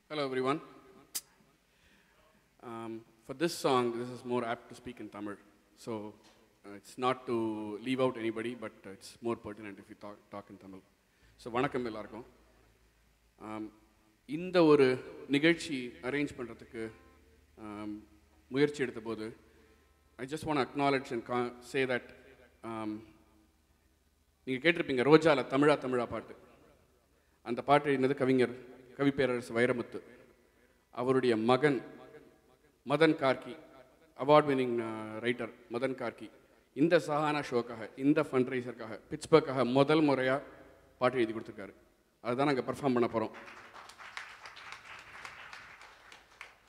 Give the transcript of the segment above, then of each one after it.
Hello everyone. For this song, this is more apt to speak in Tamil. So it's not to leave out anybody, but it's more pertinent if you talk in Tamil. So வணக்கம் எல்லாருக்கும். இந்த ஒரு நிகழ்ச்சி arrange பண்ணுறதுக்கு முயற்சி எடுத்த போது I just want to acknowledge and say that நீங்கள் கேட்டிருப்பீங்க ரோஜாவில் தமிழா பாட்டு. அந்த பாட்டு எழுதினது கவிஞர் கவிப்பேரரசு வைரமுத்து. அவருடைய மகன் Madan Karky, award winning writer Madan Karky, இந்த சஹானா ஷோக்காக, இந்த ஃபண்ட் ரைசருக்காக, பிட்ஸ்பர்க்காக முதல் முறையாக பாட்டு எழுதி கொடுத்துருக்காரு. அதுதான் நாங்கள் பர்ஃபார்ம் பண்ண போகிறோம்.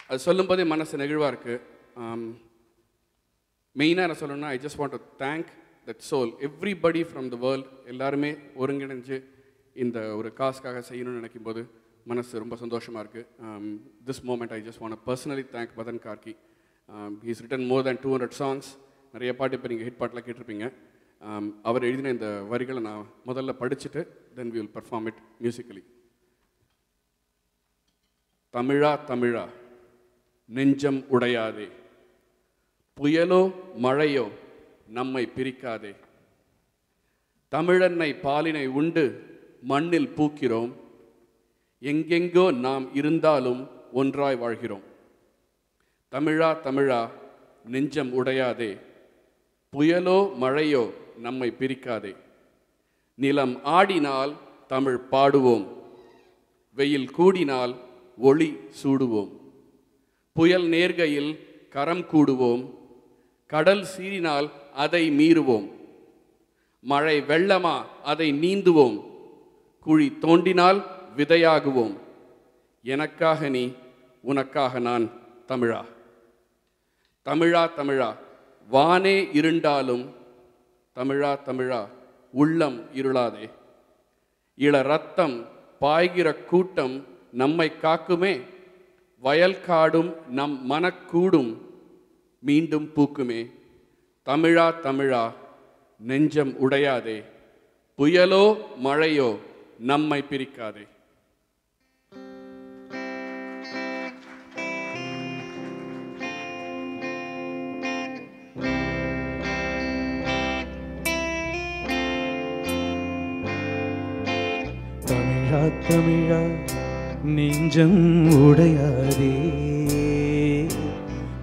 அது சொல்லும்போதே மனசு நெகிழ்வாக இருக்குது. மெயினாக என்ன சொல்லணும்னா, I just want to thank that soul, everybody from the world. எல்லாருமே ஒருங்கிணைஞ்சு இந்த ஒரு காசுக்காக செய்யணும்னு நினைக்கும் போது மனசு ரொம்ப சந்தோஷமாக இருக்குது. This moment I just want personally thank Madan Karky. He's written more than 200 songs. நிறைய பாட்டு இப்போ நீங்கள் ஹிட் பாட்டில் கேட்டிருப்பீங்க. அவர் எழுதின இந்த வரிகளை நான் முதல்ல படிச்சுட்டு then we will perform it musically. தமிழா தமிழா நெஞ்சம் உடையாதே, புயலோ மழையோ நம்மை பிரிக்காதே, தமிழன்னை பாலினை உண்டு மண்ணில் பூக்கிறோம், எங்கெங்கோ நாம் இருந்தாலும் ஒன்றாய் வாழ்கிறோம். தமிழா தமிழா நெஞ்சம் உடையாதே, புயலோ மழையோ நம்மை பிரிக்காதே, நிலம் ஆடினால் தமிழ் பாடுவோம், வெயில் கூடினால் ஒளி சூடுவோம், புயல் நேர்கையில் கரம் கூடுவோம், கடல் சீறினால் அதை மீறுவோம், மழை வெள்ளமா அதை நீந்துவோம், குழி தோண்டினால் விதையாகுவோம், எனக்காக நீ உனக்காக நான் தமிழா. தமிழா தமிழா வானே இருண்டாலும், தமிழா தமிழா உள்ளம் இருளாதே, இள ரத்தம் பாய்கிற கூட்டம் நம்மை காக்குமே, வயல் காடும் நம் மனக்கூடும் மீண்டும் பூக்குமே, தமிழா தமிழா நெஞ்சம் உடையாதே, புயலோ மழையோ நம்மை பிரிக்காதே. தமிழா தமிழா நெஞ்சம் உடையாதே,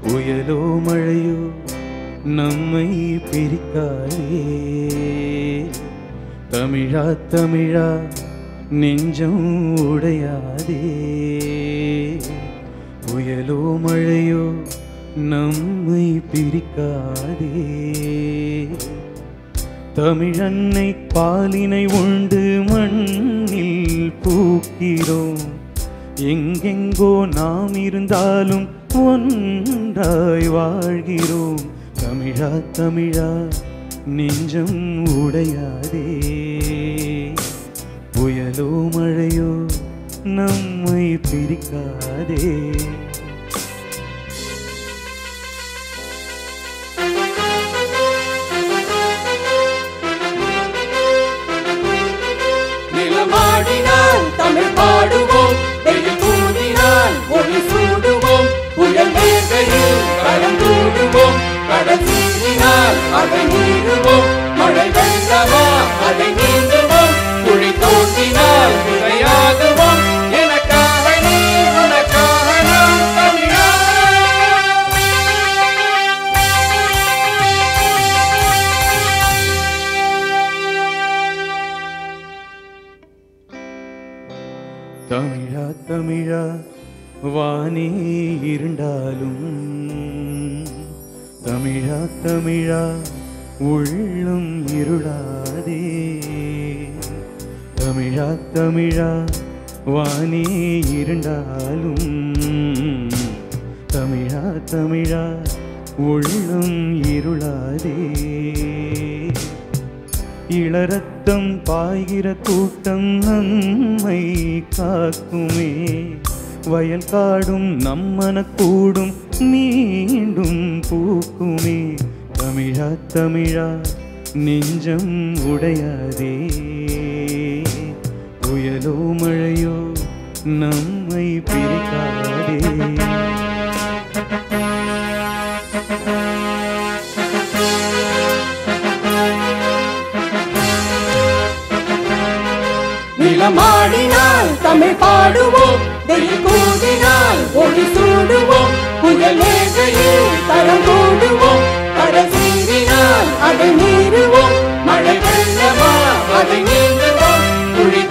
புயலோ மழையோ நம்மை பிரிக்காதே, தமிழா தமிழா நெஞ்சம் உடையாதே, புயலோ மழையோ நம்மை பிரிக்காதே, தமிழன்னை பாலினை உண்டு மண்ணில் பூக்கிறோம், எங்கெங்கோ நாம் இருந்தாலும் ஒன்றாய் வாழ்கிறோம், தமிழா தமிழா நெஞ்சம் உடையாதே, புயலோ மழையோ நம்மை பிரிக்காதே. நிலமாடினால் தமிழ் பாடுவோம், வெயில் கூடினால் ஒளி சூடுவோம், புயல் வேகையில் கரம் கூடுவோம், கடல் சீறினால் அதை மீறுவோம், மழை வெள்ளமா அதை நீந்துவோம், குழி தோண்டினால் விதையாகுவோம், எனக்காக நீ உனக்காக நான் தமிழா. தமிழா தமிழா வானே இருந்தாலும், தமிழா தமிழா உள்ளம் இருளாதே, தமிழா தமிழா வானே இருந்தாலும், தமிழா தமிழா உள்ளம் இருளாதே, இளரத்தம் பாய்கிற கூட்டம் நம்மை காக்குமே, வயல் காடும் நம்மனக்கூடும் மீண்டும் பூக்குமே, தமிழா தமிழா நெஞ்சம் உடையாதே, புயலோ மழையோ நம்ம நம்மை பிரிக்காதே. நிலமாடினால் தமிழ் பாடுவோம், வெயில் கூடினால் ஒளி சூடுவோம், புயல் வேகையில் தரம் கூடுவோம், கடல் சீறினால் அதை மீறுவோம், மழை வெள்ளமா அதை நீந்துவோம், குழி